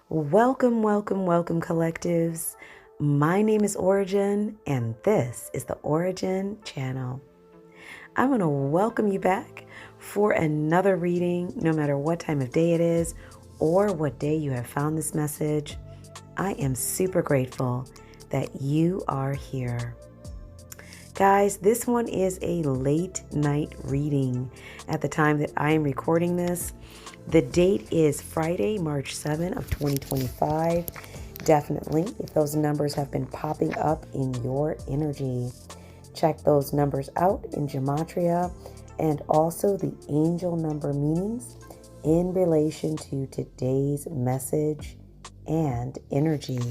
Welcome, welcome, welcome, collectives. My name is Ora-gen, and this is the Ora-gen Channel. I'm going to welcome you back for another reading, no matter what time of day it is or what day you have found this message. I am super grateful that you are here. Guys, this one is a late night reading at the time that I am recording this. The date is Friday, March 7th of 2025. Definitely, if those numbers have been popping up in your energy, check those numbers out in Gematria and also the angel number meanings in relation to today's message and energy.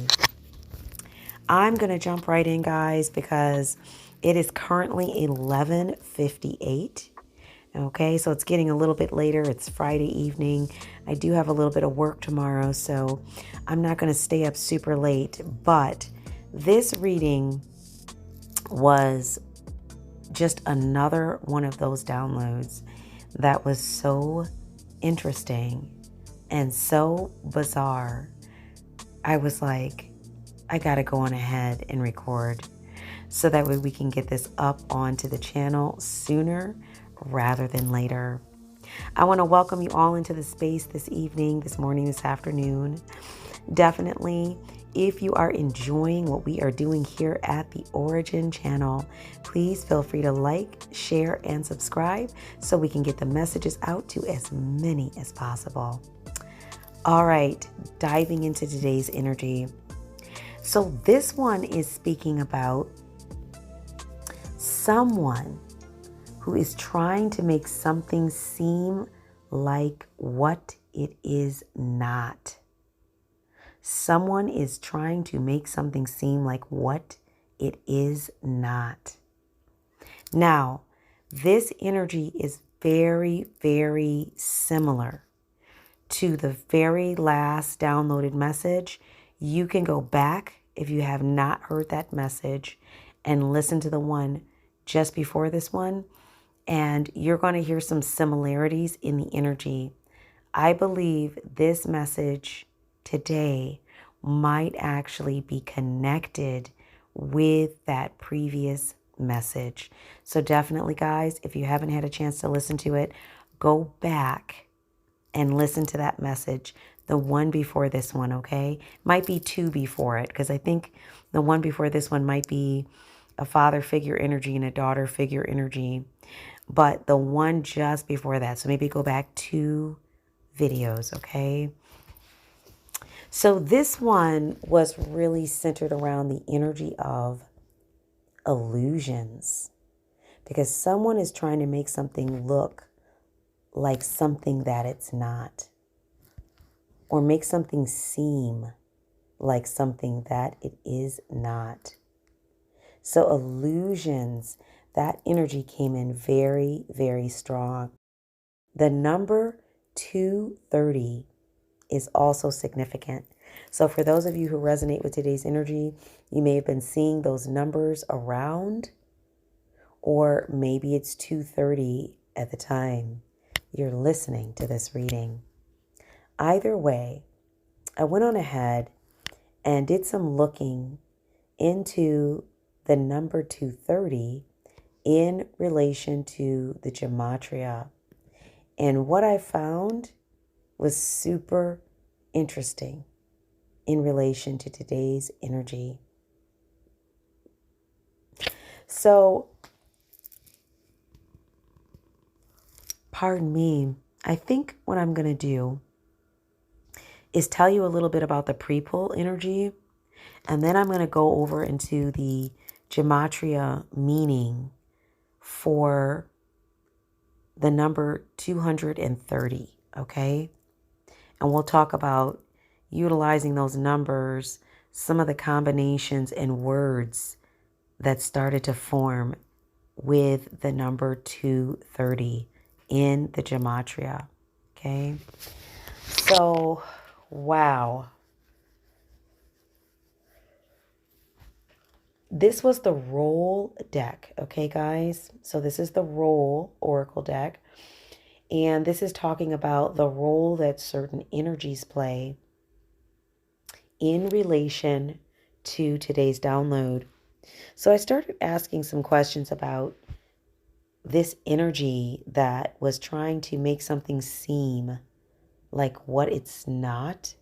I'm going to jump right in, guys, because it is currently 11:58. Okay, so it's getting a little bit later. It's Friday evening. I do have a little bit of work tomorrow, so I'm not going to stay up super late. But this reading was just another one of those downloads that was so interesting and so bizarre. I was like, I got to go on ahead and record so that way we can get this up onto the channel sooner rather than later. I want to welcome you all into the space this evening, this morning, this afternoon. Definitely, if you are enjoying what we are doing here at the Ora-gen Channel, please feel free to like, share, and subscribe so we can get the messages out to as many as possible. All right, diving into today's energy. So this one is speaking about someone who is trying to make something seem like what it is not. Someone is trying to make something seem like what it is not. Now, this energy is very, very similar to the very last downloaded message. You can go back if you have not heard that message and listen to the one just before this one. And you're going to hear some similarities in the energy. I believe this message today might actually be connected with that previous message. So definitely, guys, if you haven't had a chance to listen to it, go back and listen to that message, the one before this one, okay? Might be two before it, because I think the one before this one might be a father figure energy and a daughter figure energy. But the one just before that, so maybe go back 2 videos, okay? So this one was really centered around the energy of illusions, because someone is trying to make something look like something that it's not, or make something seem like something that it is not. So illusions, that energy came in very, very strong. The number 230 is also significant. So for those of you who resonate with today's energy, you may have been seeing those numbers around, or maybe it's 230 at the time you're listening to this reading. Either way, I went on ahead and did some looking into the number 230 in relation to the Gematria. And what I found was super interesting in relation to today's energy. So, pardon me, I think what I'm going to do is tell you a little bit about the pre-pull energy, and then I'm going to go over into the Gematria meaning for the number 230, okay? And we'll talk about utilizing those numbers, some of the combinations and words that started to form with the number 230 in the Gematria, okay? So, wow. This was the roll deck, okay, guys? So this is the roll oracle deck. And this is talking about the role that certain energies play in relation to today's download. So I started asking some questions about this energy that was trying to make something seem like what it's not.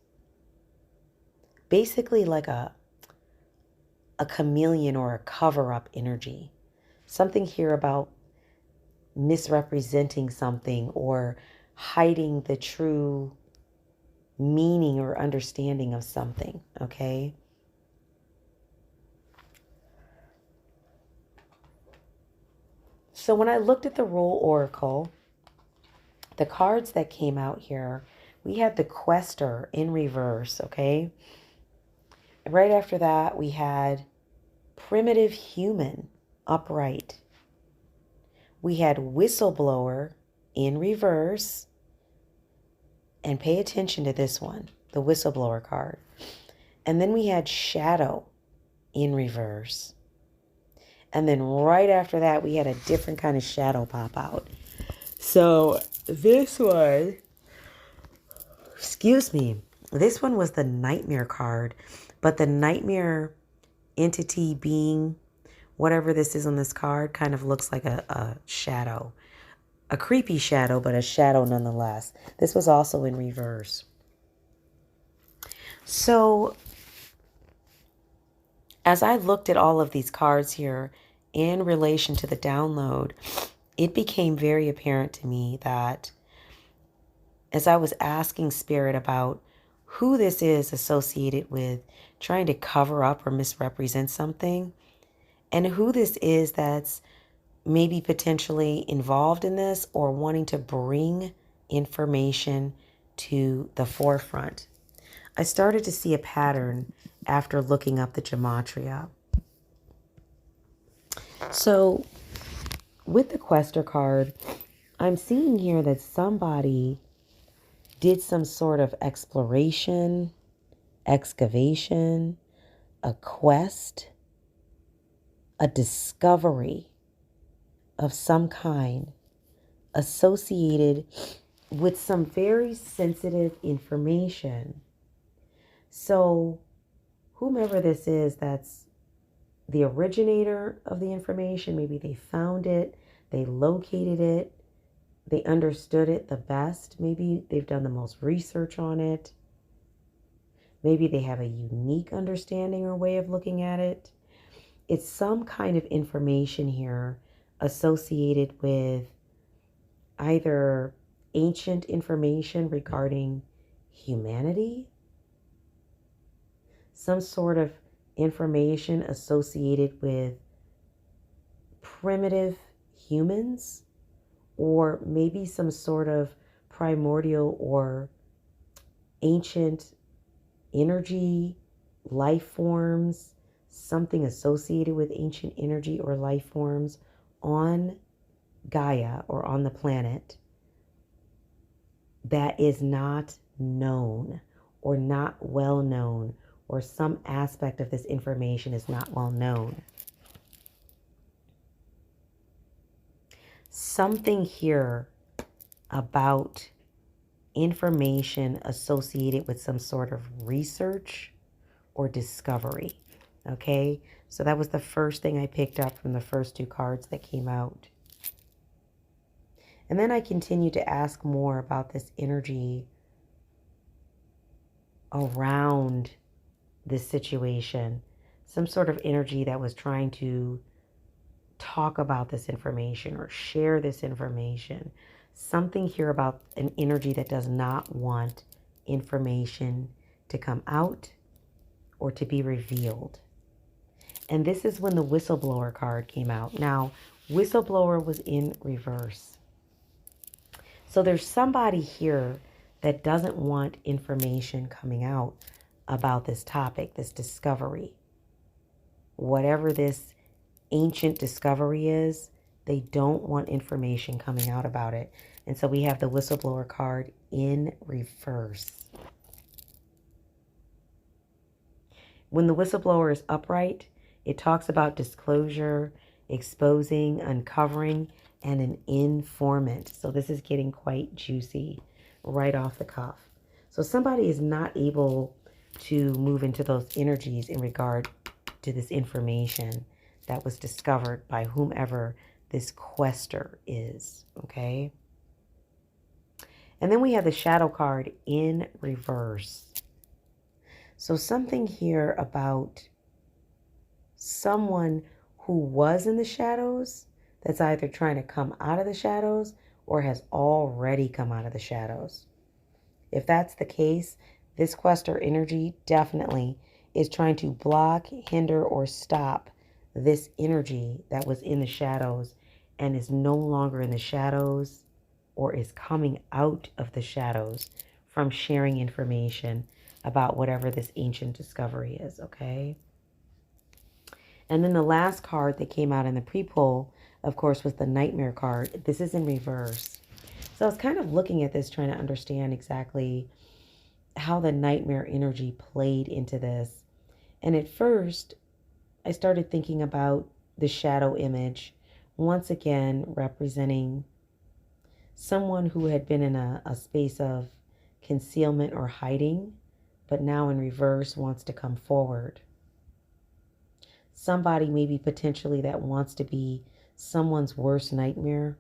Basically like a chameleon or a cover-up energy. Something here about misrepresenting something or hiding the true meaning or understanding of something, okay? So when I looked at the Rule Oracle, the cards that came out here, we had the Quester in reverse, okay? Right after that, we had Primitive Human upright. We had Whistleblower in reverse. And pay attention to this one, the Whistleblower card. And then we had Shadow in reverse. And then right after that, we had a different kind of shadow pop out. So this one, this one was the Nightmare card. But the Nightmare entity being, whatever this is on this card, kind of looks like a shadow. A creepy shadow, but a shadow nonetheless. This was also in reverse. So as I looked at all of these cards here in relation to the download, it became very apparent to me that as I was asking Spirit about who this is associated with trying to cover up or misrepresent something, and who this is that's maybe potentially involved in this or wanting to bring information to the forefront, I started to see a pattern after looking up the Gematria. So with the Quester card, I'm seeing here that somebody did some sort of exploration, excavation, a quest, a discovery of some kind associated with some very sensitive information. So whomever this is that's the originator of the information, maybe they found it, they located it, they understood it the best. Maybe they've done the most research on it. Maybe they have a unique understanding or way of looking at it. It's some kind of information here associated with either ancient information regarding humanity, some sort of information associated with primitive humans, or maybe some sort of primordial or ancient energy, life forms, something associated with ancient energy or life forms on Gaia or on the planet that is not known or not well known, or some aspect of this information is not well known. Something here about information associated with some sort of research or discovery. Okay, so that was the first thing I picked up from the first two cards that came out. And then I continued to ask more about this energy around this situation. Some sort of energy that was trying to talk about this information or share this information. Something here about an energy that does not want information to come out or to be revealed. And this is when the Whistleblower card came out. Now, Whistleblower was in reverse. So there's somebody here that doesn't want information coming out about this topic, this discovery. Whatever this ancient discovery is, they don't want information coming out about it. And so we have the Whistleblower card in reverse. When the whistleblower is upright, it talks about disclosure, exposing, uncovering, and an informant. So this is getting quite juicy right off the cuff. So somebody is not able to move into those energies in regard to this information that was discovered by whomever this quester is, okay? And then we have the shadow card in reverse. So something here about someone who was in the shadows that's either trying to come out of the shadows or has already come out of the shadows. If that's the case, this quester energy definitely is trying to block, hinder, or stop this energy that was in the shadows and is no longer in the shadows or is coming out of the shadows from sharing information about whatever this ancient discovery is, okay? And then the last card that came out in the pre-pull, of course, was the Nightmare card. This is in reverse. So I was kind of looking at this, trying to understand exactly how the nightmare energy played into this. And at first, I started thinking about the shadow image, once again representing someone who had been in a space of concealment or hiding, but now in reverse wants to come forward. Somebody maybe potentially that wants to be someone's worst nightmare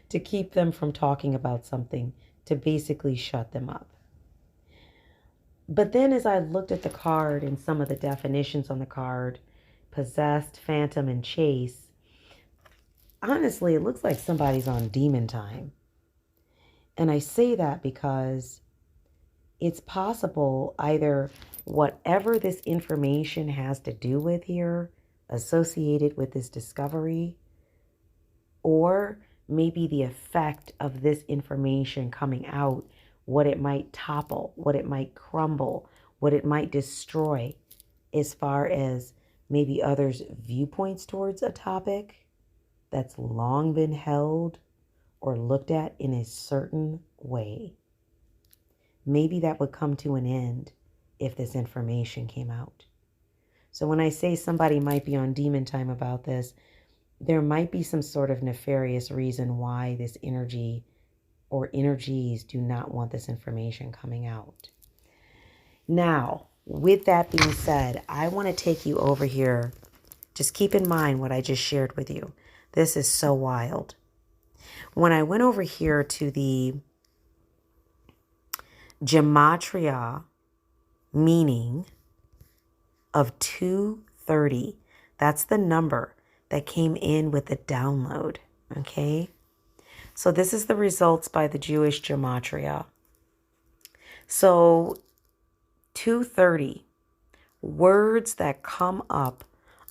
to keep them from talking about something, to basically shut them up. But then as I looked at the card and some of the definitions on the card, possessed, phantom, and chase, honestly, it looks like somebody's on demon time. And I say that because it's possible either whatever this information has to do with here, associated with this discovery, or maybe the effect of this information coming out, what it might topple, what it might crumble, what it might destroy, as far as maybe others' viewpoints towards a topic that's long been held or looked at in a certain way. Maybe that would come to an end if this information came out. So when I say somebody might be on demon time about this, there might be some sort of nefarious reason why this energy or energies do not want this information coming out. Now, with that being said, I want to take you over here. Just keep in mind what I just shared with you. This is so wild. When I went over here to the Gematria meaning of 230, that's the number that came in with the download, okay? So this is the results by the Jewish Gematria. So 230, words that come up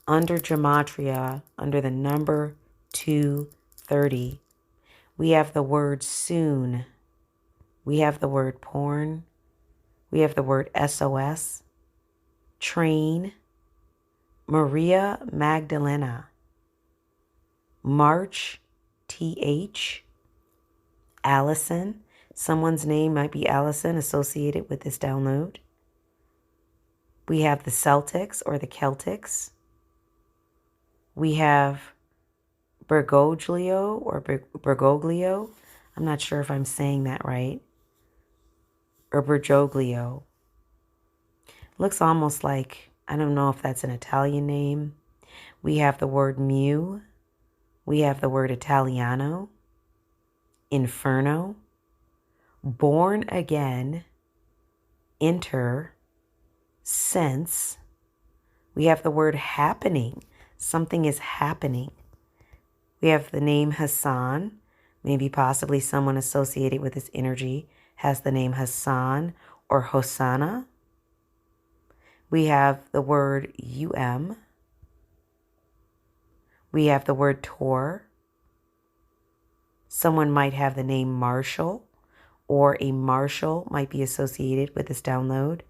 under Gematria, under the number 230. We have the word soon. We have the word porn. We have the word SOS, train, Maria Magdalena, March, TH, Allison. Someone's name might be Allison associated with this download. We have the Celtics or the Celtics. We have Bergoglio or Bergoglio. I'm not sure if I'm saying that right. Or Bergoglio. Looks almost like, I don't know if that's an Italian name. We have the word mu. We have the word Italiano. Inferno. Born again. Enter. Sense. We have the word happening. Something is happening. We have the name Hassan. Maybe possibly someone associated with this energy has the name Hassan or Hosanna. We have the word We have the word Tor. Someone might have the name Marshall, or a Marshall might be associated with this download.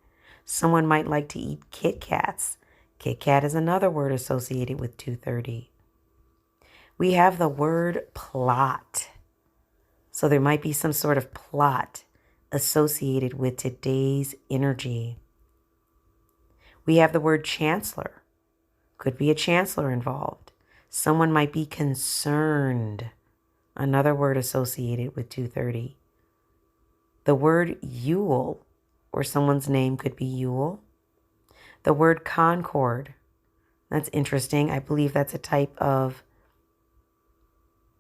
Someone might like to eat Kit Kats. Kit Kat is another word associated with 230. We have the word plot. So there might be some sort of plot associated with today's energy. We have the word chancellor. Could be a chancellor involved. Someone might be concerned. Another word associated with 230. The word Yule or someone's name could be Yule. The word concord, that's interesting. I believe that's a type of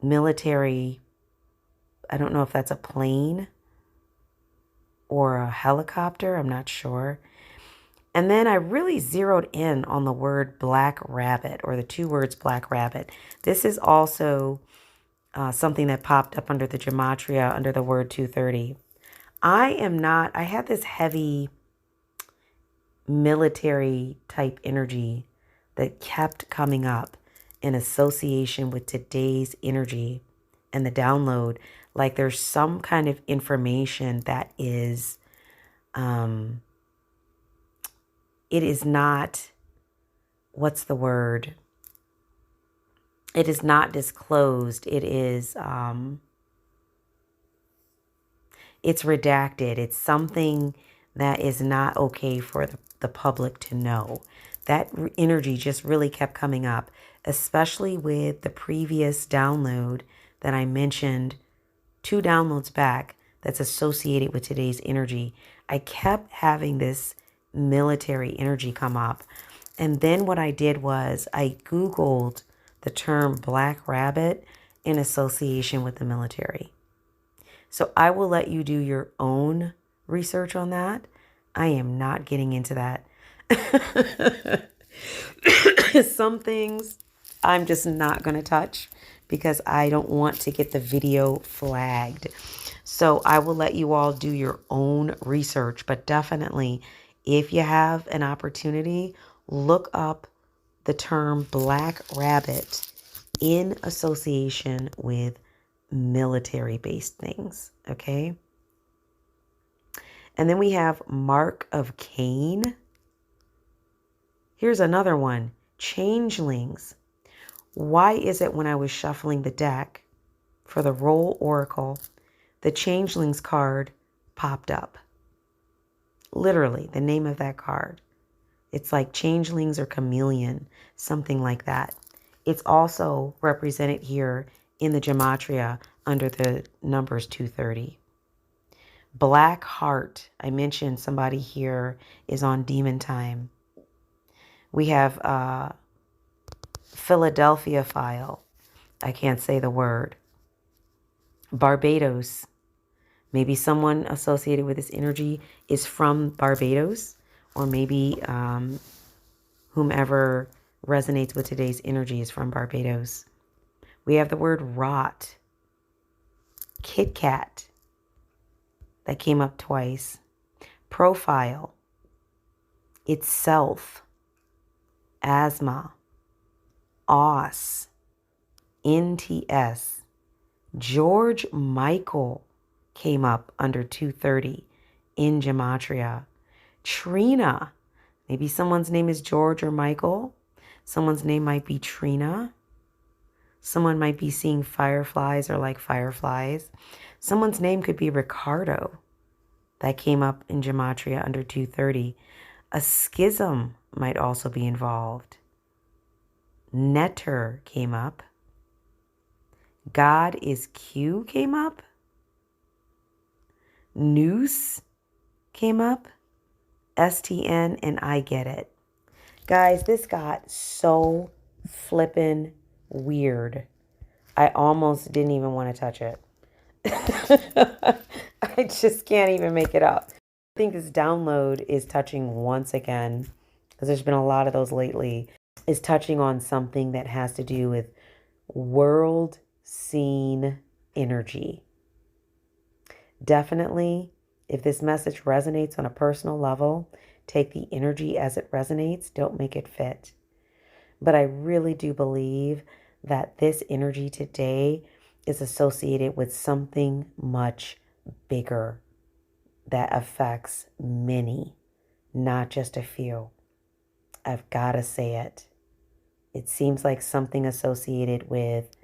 military, I don't know if that's a plane or a helicopter, I'm not sure. And then I really zeroed in on the word black rabbit, or the two words black rabbit. This is also something that popped up under the Gematria under the word 230. I had this heavy military type energy that kept coming up in association with today's energy and the download. Like there's some kind of information that is, it is not, what's the word? It is not disclosed. It is, it's redacted. It's something that is not okay for the public to know. That energy just really kept coming up, especially with the previous download that I mentioned 2 downloads back that's associated with today's energy. I kept having this military energy come up. And then what I did was I Googled the term black rabbit in association with the military. So I will let you do your own research on that. I am not getting into that. Some things I'm just not going to touch because I don't want to get the video flagged. So I will let you all do your own research, but definitely if you have an opportunity, look up the term black rabbit in association with military-based things, okay? And then we have Mark of Cain. Here's another one, changelings. Why is it when I was shuffling the deck for the Roll Oracle, the changelings card popped up? Literally, the name of that card. It's like changelings or chameleon, something like that. It's also represented here in the Gematria under the numbers 230. Black heart. I mentioned somebody here is on demon time. We have Philadelphia file. I can't say the word. Barbados. Maybe someone associated with this energy is from Barbados, or maybe whomever resonates with today's energy is from Barbados. We have the word rot. Kit Kat. That came up twice. Profile. Itself. Asthma. Os. NTS. George Michael came up under 230 in Gematria. Trina. Maybe someone's name is George or Michael. Someone's name might be Trina. Someone might be seeing fireflies or like fireflies. Someone's name could be Ricardo. That came up in Gematria under 230. A schism might also be involved. Netter came up. God is Q came up. Noose came up. STN and I get it. Guys, this got so flippin' weird. I almost didn't even want to touch it. I just can't even make it up. I think this download is touching once again, because there's been a lot of those lately, is touching on something that has to do with world scene energy. Definitely, if this message resonates on a personal level, take the energy as it resonates. Don't make it fit. But I really do believe that this energy today is associated with something much bigger that affects many, not just a few. I've got to say it. It seems like something associated with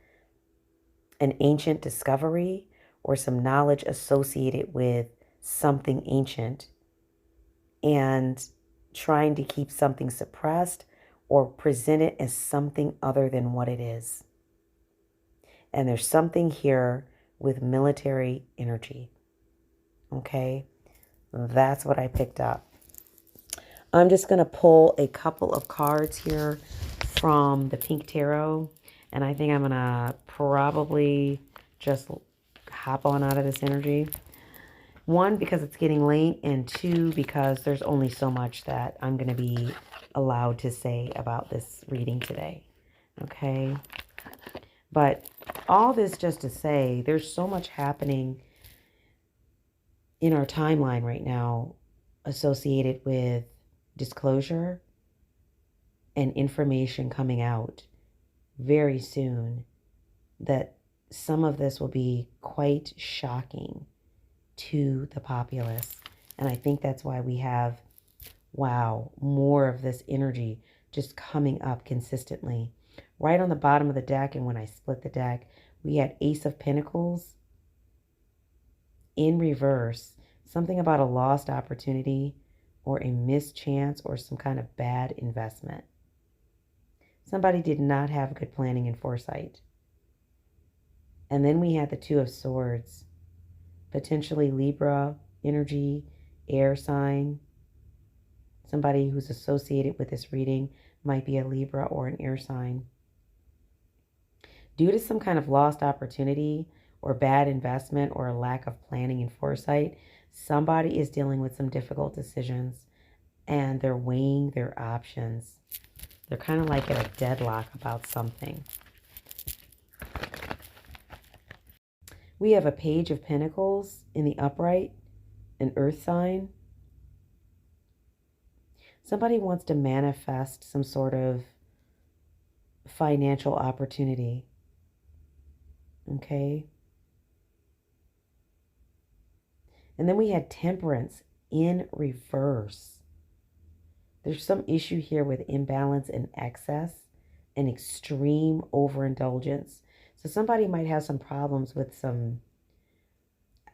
an ancient discovery or some knowledge associated with something ancient, and trying to keep something suppressed or present it as something other than what it is. And there's something here with military energy. Okay? That's what I picked up. I'm just going to pull a couple of cards here from the Pink Tarot. And I think I'm going to probably just hop on out of this energy. One, because it's getting late. And two, because there's only so much that I'm going to be allowed to say about this reading today. Okay. But all this just to say, there's so much happening in our timeline right now associated with disclosure and information coming out very soon that some of this will be quite shocking to the populace. And I think that's why we have, wow, more of this energy just coming up consistently. Right on the bottom of the deck, and when I split the deck, we had Ace of Pentacles in reverse. Something about a lost opportunity or a missed chance or some kind of bad investment. Somebody did not have good planning and foresight. And then we had the Two of Swords, potentially Libra energy, air sign. Somebody who's associated with this reading might be a Libra or an air sign. Due to some kind of lost opportunity or bad investment or a lack of planning and foresight, somebody is dealing with some difficult decisions and they're weighing their options. They're kind of like at a deadlock about something. We have a Page of Pentacles in the upright, an earth sign. Somebody wants to manifest some sort of financial opportunity. Okay. And then we had Temperance in reverse. There's some issue here with imbalance and excess and extreme overindulgence. So somebody might have some problems with some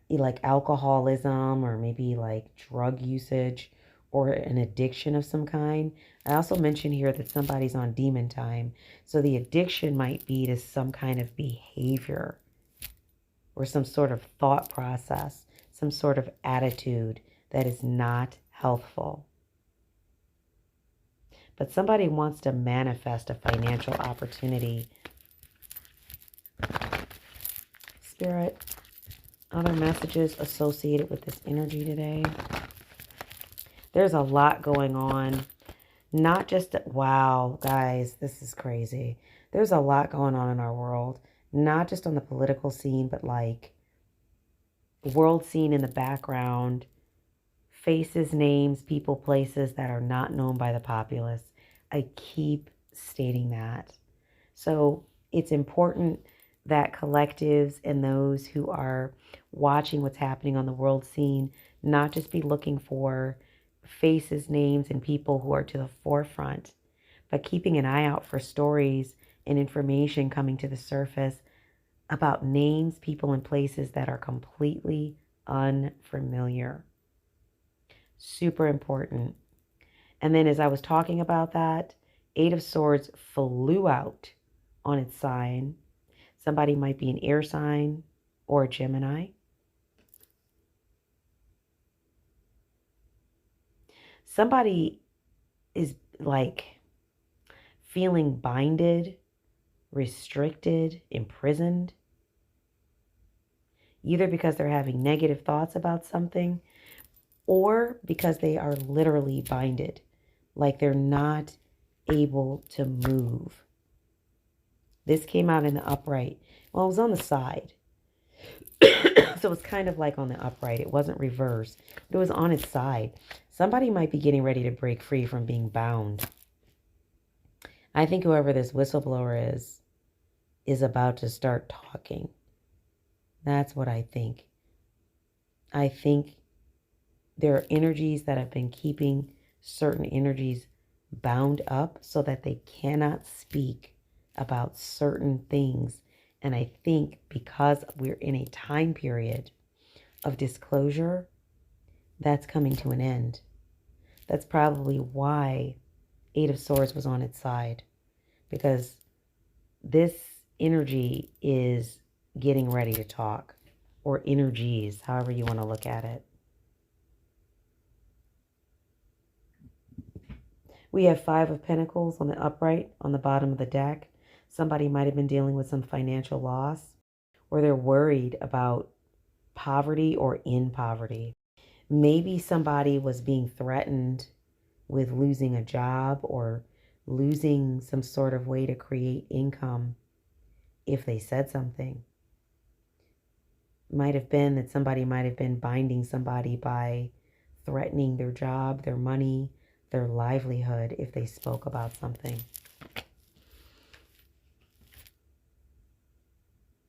like alcoholism or maybe like drug usage or an addiction of some kind. I also mentioned here that somebody's on demon time. So the addiction might be to some kind of behavior or some sort of thought process, some sort of attitude that is not healthful. But somebody wants to manifest a financial opportunity. Spirit, other messages associated with this energy today. There's a lot going on. Not just, wow, guys, this is crazy. There's a lot going on in our world. Not just on the political scene, but like world scene in the background. Faces, names, people, places that are not known by the populace. I keep stating that. So it's important that collectives and those who are watching what's happening on the world scene not just be looking for faces, names, and people who are to the forefront, but keeping an eye out for stories and information coming to the surface about names, people, and places that are completely unfamiliar. Super important. And then as I was talking about that, Eight of Swords flew out on its sign. Somebody might be an air sign or a Gemini. Somebody is like feeling binded, restricted, imprisoned, either because they're having negative thoughts about something or because they are literally binded, like they're not able to move. This came out in the upright. Well, it was on the side. So it's kind of like on the upright. It wasn't reversed. It was on its side. Somebody might be getting ready to break free from being bound. I think whoever this whistleblower is about to start talking. That's what I think. I think there are energies that have been keeping certain energies bound up so that they cannot speak about certain things. And I think because we're in a time period of disclosure, that's coming to an end. That's probably why Eight of Swords was on its side, because this energy is getting ready to talk, or energies, however you want to look at it. We have Five of Pentacles on the upright on the bottom of the deck. Somebody might have been dealing with some financial loss, or they're worried about poverty or in poverty. Maybe somebody was being threatened with losing a job or losing some sort of way to create income if they said something. Might have been that somebody might have been binding somebody by threatening their job, their money, their livelihood if they spoke about something.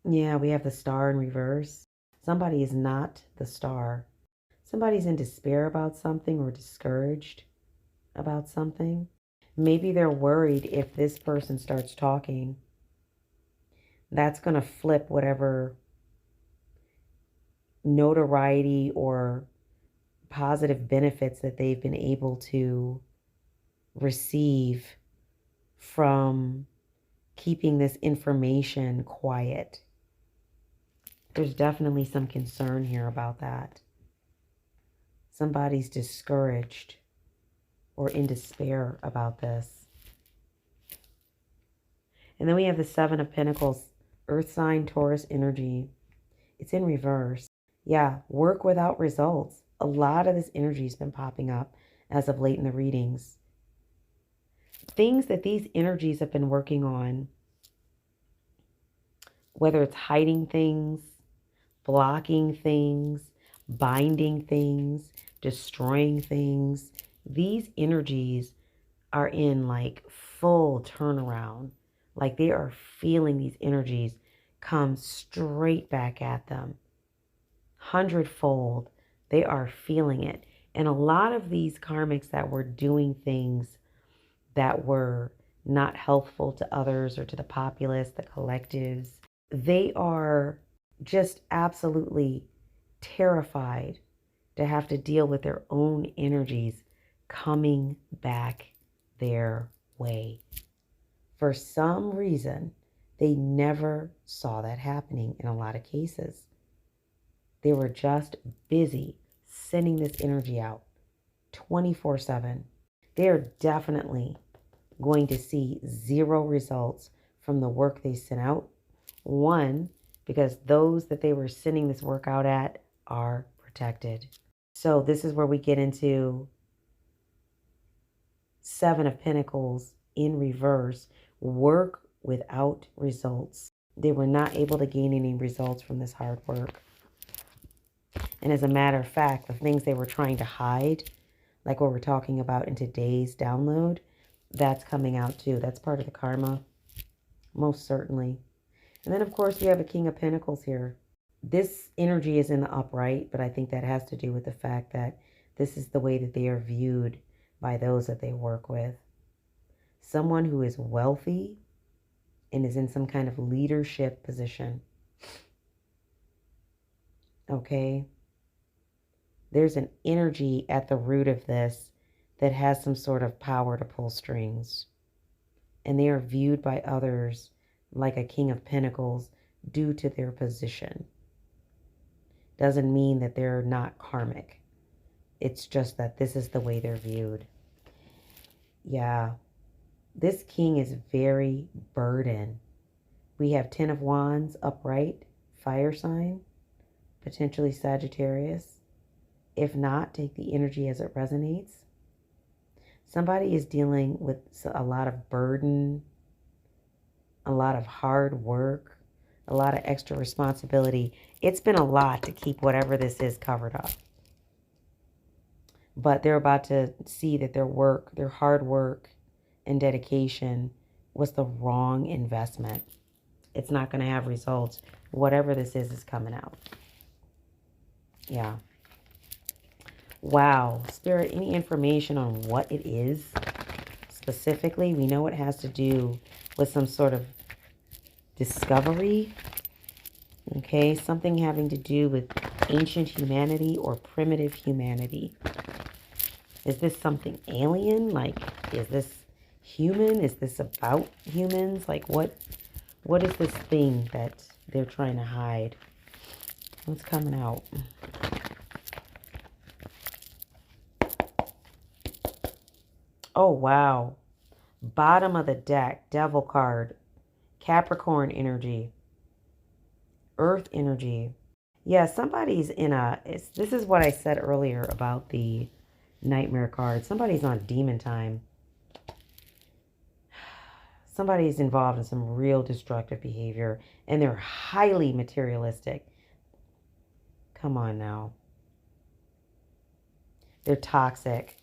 Yeah, we have the Star in reverse. Somebody is not the Star. Somebody's in despair about something or discouraged about something. Maybe they're worried if this person starts talking, that's going to flip whatever notoriety or positive benefits that they've been able to receive from keeping this information quiet. There's definitely some concern here about that. Somebody's discouraged or in despair about this. And then we have the Seven of Pentacles, Earth sign, Taurus energy. It's in reverse. Yeah, work without results. A lot of this energy has been popping up as of late in the readings. Things that these energies have been working on, whether it's hiding things, blocking things, binding things, destroying things, these energies are in like full turnaround. Like they are feeling these energies come straight back at them. 100-fold. They are feeling it. And a lot of these karmics that were doing things that were not helpful to others or to the populace, the collectives, they are just absolutely terrified to have to deal with their own energies coming back their way. For some reason, they never saw that happening in a lot of cases. They were just busy sending this energy out 24/7. They are definitely going to see zero results from the work they sent out. One, because those that they were sending this work out at are protected. So this is where we get into Seven of Pentacles in reverse. Work without results. They were not able to gain any results from this hard work. And as a matter of fact, the things they were trying to hide, like what we're talking about in today's download, that's coming out too. That's part of the karma, most certainly. And then, of course, we have a King of Pentacles here. This energy is in the upright, but I think that has to do with the fact that this is the way that they are viewed by those that they work with. Someone who is wealthy and is in some kind of leadership position. Okay? There's an energy at the root of this that has some sort of power to pull strings. And they are viewed by others like a King of Pentacles due to their position. Doesn't mean that they're not karmic. It's just that this is the way they're viewed. Yeah. This king is very burdened. We have 10 of Wands upright, fire sign, potentially Sagittarius. If not, take the energy as it resonates. Somebody is dealing with a lot of burden, a lot of hard work, a lot of extra responsibility. It's been a lot to keep whatever this is covered up. But they're about to see that their work, their hard work and dedication was the wrong investment. It's not going to have results. Whatever this is coming out. Yeah. Wow. Spirit, any information on what it is specifically? We know it has to do with some sort of discovery. Okay. Something having to do with ancient humanity or primitive humanity. Is this something alien? Like, is this human? Is this about humans? Like, what is this thing that they're trying to hide? What's coming out? Oh, wow. Bottom of the deck, Devil card, Capricorn energy, Earth energy. Yeah, somebody's in this is what I said earlier about the Nightmare card. Somebody's on demon time. Somebody's involved in some real destructive behavior, and they're highly materialistic. Come on now. They're toxic.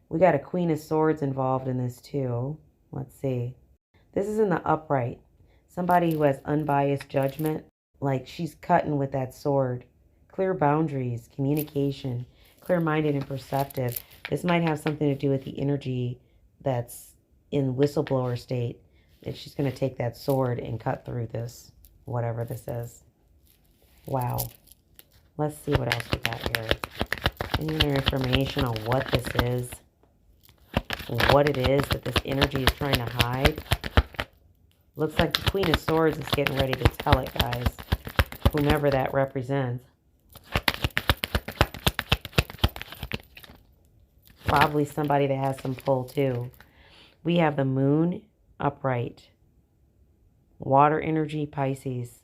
We got a Queen of Swords involved in this too. Let's see. This is in the upright. Somebody who has unbiased judgment. Like she's cutting with that sword. Clear boundaries, communication, clear-minded and perceptive. This might have something to do with the energy that's in whistleblower state. That she's going to take that sword and cut through this, whatever this is. Wow. Let's see what else we got here. Any more information on what this is? What it is that this energy is trying to hide? Looks like the Queen of Swords is getting ready to tell it, guys. Whomever that represents. Probably somebody that has some pull too. We have the Moon upright. Water energy, Pisces.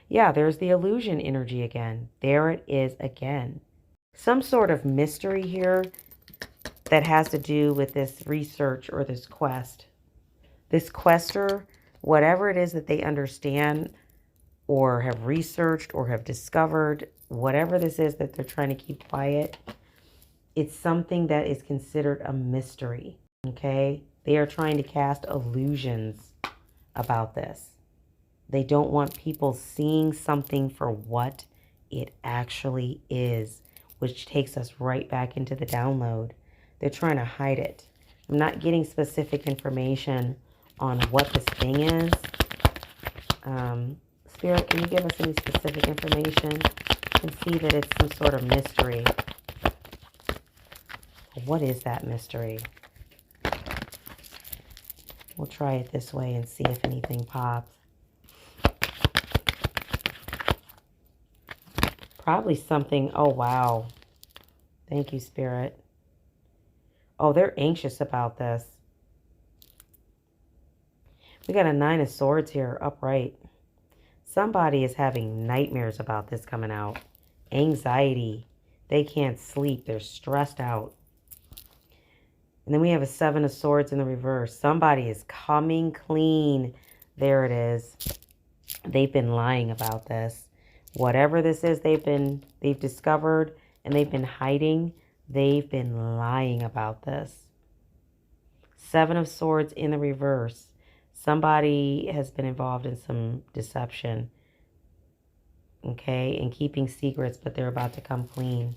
Yeah, there's the illusion energy again. There it is again. Some sort of mystery here that has to do with this research or this quest. This quester, whatever it is that they understand or have researched or have discovered, whatever this is that they're trying to keep quiet, it's something that is considered a mystery, okay? They are trying to cast illusions about this. They don't want people seeing something for what it actually is, which takes us right back into the download. They're trying to hide it. I'm not getting specific information on what this thing is. Spirit, can you give us any specific information? I can see that it's some sort of mystery. What is that mystery? We'll try it this way and see if anything pops. Probably something, oh wow. Thank you, Spirit. Oh, they're anxious about this. We got a Nine of Swords here, upright. Somebody is having nightmares about this coming out. Anxiety. They can't sleep. They're stressed out. And then we have a Seven of Swords in the reverse. Somebody is coming clean. There it is. They've been lying about this. Whatever this is they've discovered and they've been hiding, they've been lying about this. Seven of Swords in the reverse. Somebody has been involved in some deception, okay, and keeping secrets, but they're about to come clean.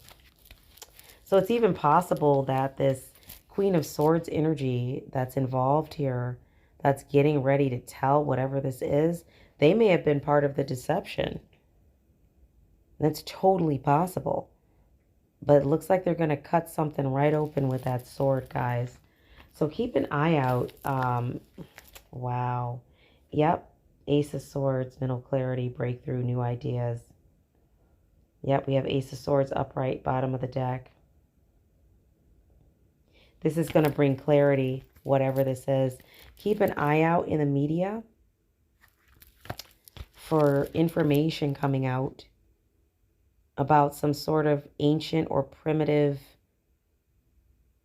So it's even possible that this Queen of Swords energy that's involved here, that's getting ready to tell whatever this is, they may have been part of the deception. That's totally possible. But it looks like they're going to cut something right open with that sword, guys. So keep an eye out. Wow. Yep. Ace of Swords, mental clarity, breakthrough, new ideas. Yep, we have Ace of Swords upright, bottom of the deck. This is going to bring clarity, whatever this is. Keep an eye out in the media for information coming out about some sort of ancient or primitive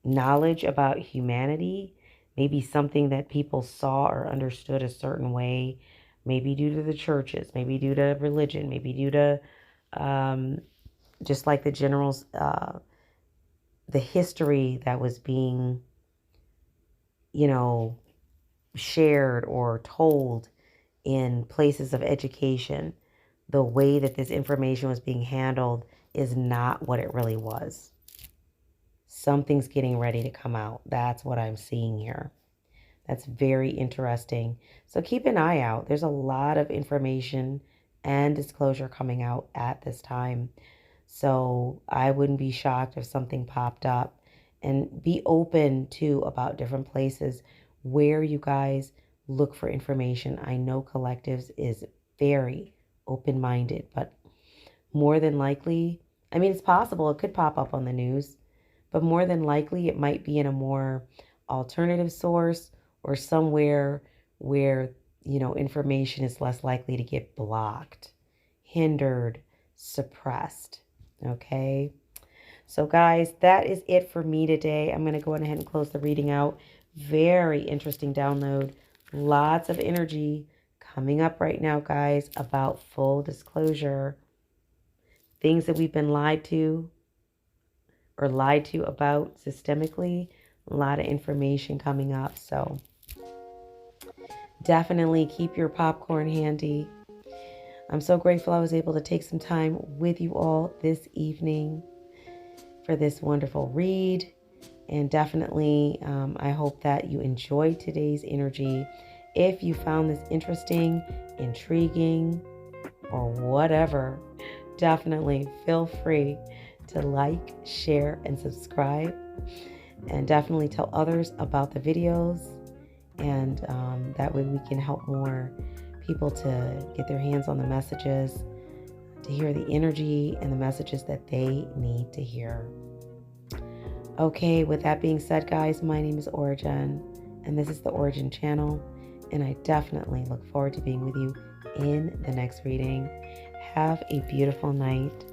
knowledge about humanity. Maybe something that people saw or understood a certain way, maybe due to the churches, maybe due to religion, maybe due to just like the generals, the history that was being, shared or told in places of education. The way that this information was being handled is not what it really was. Something's getting ready to come out. That's what I'm seeing here. That's very interesting. So keep an eye out. There's a lot of information and disclosure coming out at this time. So I wouldn't be shocked if something popped up. And be open to about different places where you guys look for information. I know Collectives is very open-minded, but more than likely, I mean, it's possible it could pop up on the news. but more than likely it might be in a more alternative source or somewhere where, information is less likely to get blocked, hindered, suppressed. Okay. So guys, that is it for me today. I'm going to go ahead and close the reading out. Very interesting download. Lots of energy coming up right now, guys, about full disclosure. Things that we've been lied to or lied to about systemically. A lot of information coming up. So definitely keep your popcorn handy. I'm so grateful I was able to take some time with you all this evening for this wonderful read. And definitely, I hope that you enjoyed today's energy. If you found this interesting, intriguing, or whatever, definitely feel free to like, share, and subscribe. And definitely tell others about the videos. And that way we can help more people to get their hands on the messages, to hear the energy and the messages that they need to hear. Okay, with that being said, guys, my name is Ora-gen, and this is the Ora-gen Channel, and I definitely look forward to being with you in the next reading. Have a beautiful night.